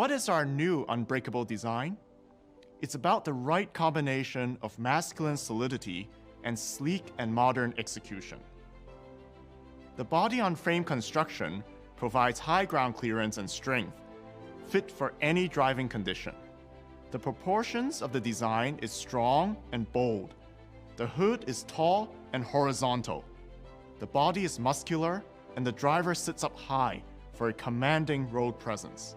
What is our new unbreakable design? It's about the right combination of masculine solidity and sleek and modern execution. The body-on-frame construction provides high ground clearance and strength, fit for any driving condition. The proportions of the design is strong and bold. The hood is tall and horizontal. The body is muscular, and the driver sits up high for a commanding road presence.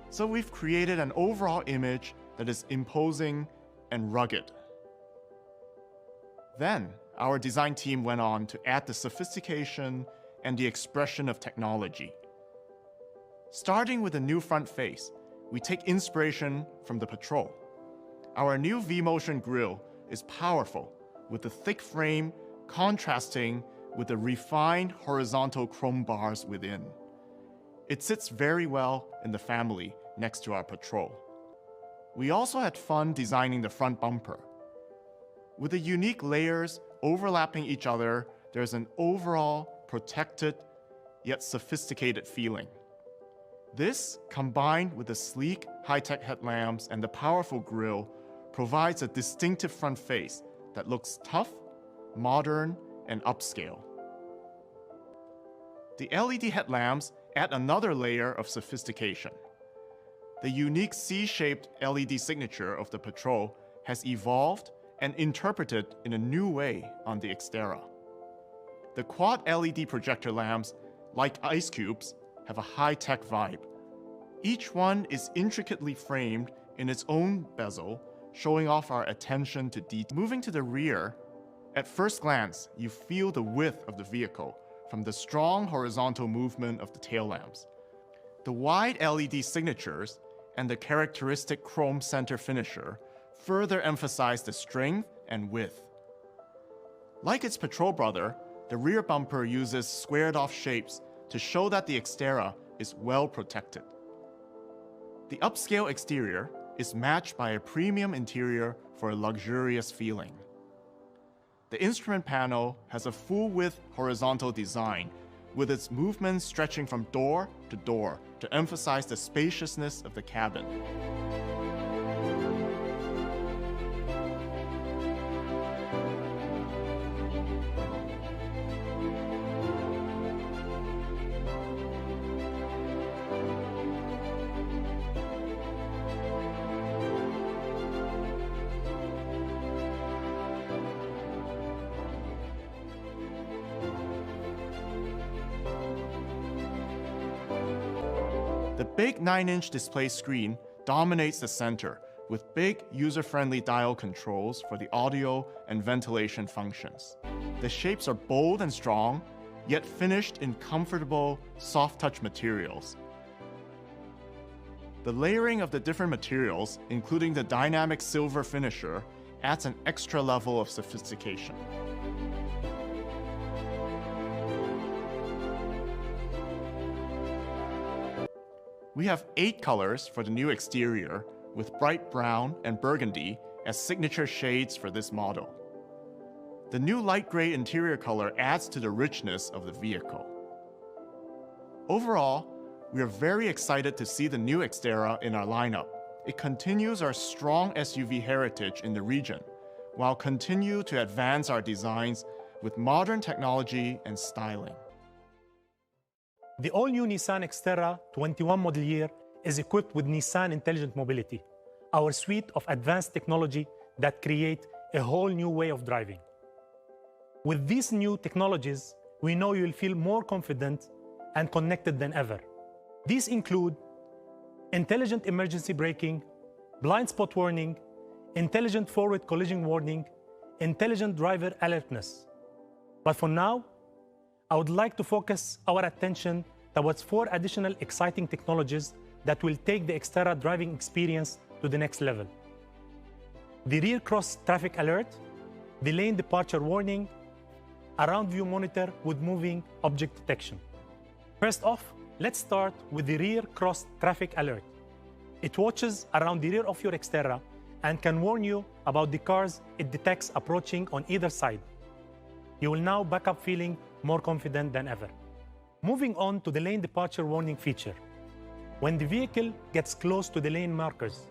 So we've created an overall image that is imposing and rugged. Then, our design team went on to add the sophistication and the expression of technology. Starting with the new front face, we take inspiration from the Patrol. Our new V-Motion grille is powerful, with the thick frame contrasting with the refined horizontal chrome bars within. It sits very well in the family next to our Patrol. We also had fun designing the front bumper. With the unique layers overlapping each other, there's an overall protected yet sophisticated feeling. This, combined with the sleek, high-tech headlamps and the powerful grille, provides a distinctive front face that looks tough, modern, and upscale. The LED headlamps add another layer of sophistication. The unique C-shaped LED signature of the Patrol has evolved and interpreted in a new way on the Xterra. The quad LED projector lamps, like ice cubes, have a high-tech vibe. Each one is intricately framed in its own bezel, showing off our attention to detail. Moving to the rear, at first glance, you feel the width of the vehicle from the strong horizontal movement of the tail lamps. The wide LED signatures and the characteristic chrome center finisher further emphasize the strength and width. Like its Patrol brother, the rear bumper uses squared-off shapes to show that the Xterra is well protected. The upscale exterior is matched by a premium interior for a luxurious feeling. The instrument panel has a full-width horizontal design, with its movements stretching from door to emphasize the spaciousness of the cabin. The big 9-inch display screen dominates the center, with big user-friendly dial controls for the audio and ventilation functions. The shapes are bold and strong, yet finished in comfortable, soft-touch materials. The layering of the different materials, including the dynamic silver finisher, adds an extra level of sophistication. We have 8 colors for the new exterior, with bright brown and burgundy as signature shades for this model. The new light gray interior color adds to the richness of the vehicle. Overall, we are very excited to see the new Xterra in our lineup. It continues our strong SUV heritage in the region, while continue to advance our designs with modern technology and styling. The all-new Nissan Xterra 21 model year is equipped with Nissan Intelligent Mobility, our suite of advanced technology that create a whole new way of driving. With these new technologies, we know you'll feel more confident and connected than ever. These include intelligent emergency braking, blind spot warning, intelligent forward collision warning, intelligent driver alertness. But for now, I would like to focus our attention towards 4 additional exciting technologies that will take the Xterra driving experience to the next level. The rear cross traffic alert, the lane departure warning, a round view monitor with moving object detection. First off, let's start with the rear cross traffic alert. It watches around the rear of your Xterra and can warn you about the cars it detects approaching on either side. You will now back up feeling more confident than ever. Moving on to the lane departure warning feature. When the vehicle gets close to the lane markers,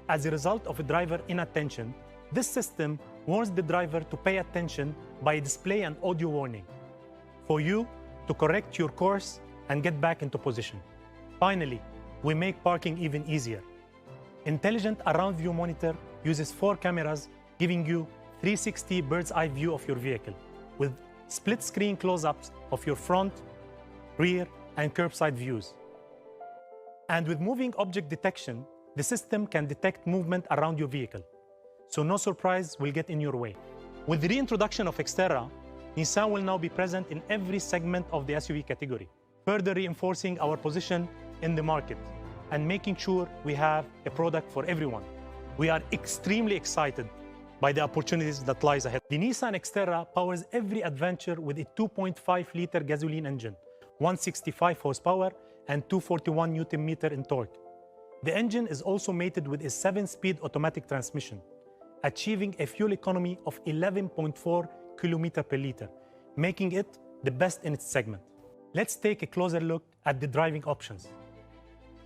as a result of a driver inattention, this system warns the driver to pay attention by display and audio warning for you to correct your course and get back into position. Finally, we make parking even easier. Intelligent Around View Monitor uses 4 cameras, giving you 360 bird's eye view of your vehicle, with split-screen close-ups of your front, rear, and curbside views. And with moving object detection, the system can detect movement around your vehicle, so no surprise will get in your way. With the reintroduction of Xterra, Nissan will now be present in every segment of the SUV category, further reinforcing our position in the market and making sure we have a product for everyone. We are extremely excited by the opportunities that lies ahead. The Nissan Xterra powers every adventure with a 2.5-liter gasoline engine, 165 horsepower, and 241 Nm in torque. The engine is also mated with a 7-speed automatic transmission, achieving a fuel economy of 11.4 km per liter, making it the best in its segment. Let's take a closer look at the driving options.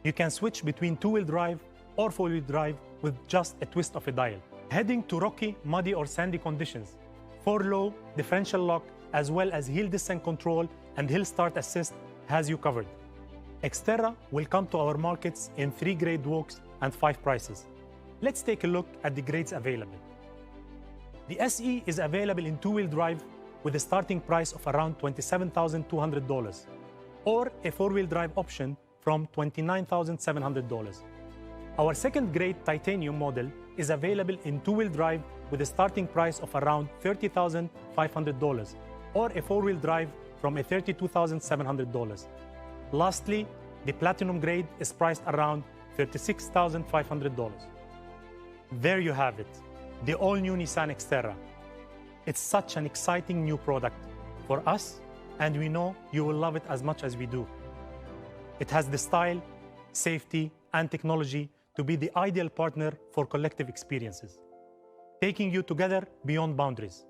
You can switch between 2-wheel drive or 4-wheel drive with just a twist of a dial. Heading to rocky, muddy, or sandy conditions, 4-low differential lock, as well as hill descent control and hill start assist has you covered. Xterra will come to our markets in 3 grade walks and 5 prices. Let's take a look at the grades available. The SE is available in 2-wheel drive with a starting price of around $27,200, or a 4-wheel drive option from $29,700. Our second grade titanium model is available in 2-wheel drive with a starting price of around $30,500, or a 4-wheel drive from $32,700. Lastly, the platinum grade is priced around $36,500. There you have it, the all-new Nissan Xterra. It's such an exciting new product for us, and we know you will love it as much as we do. It has the style, safety, and technology to be the ideal partner for collective experiences, taking you together beyond boundaries.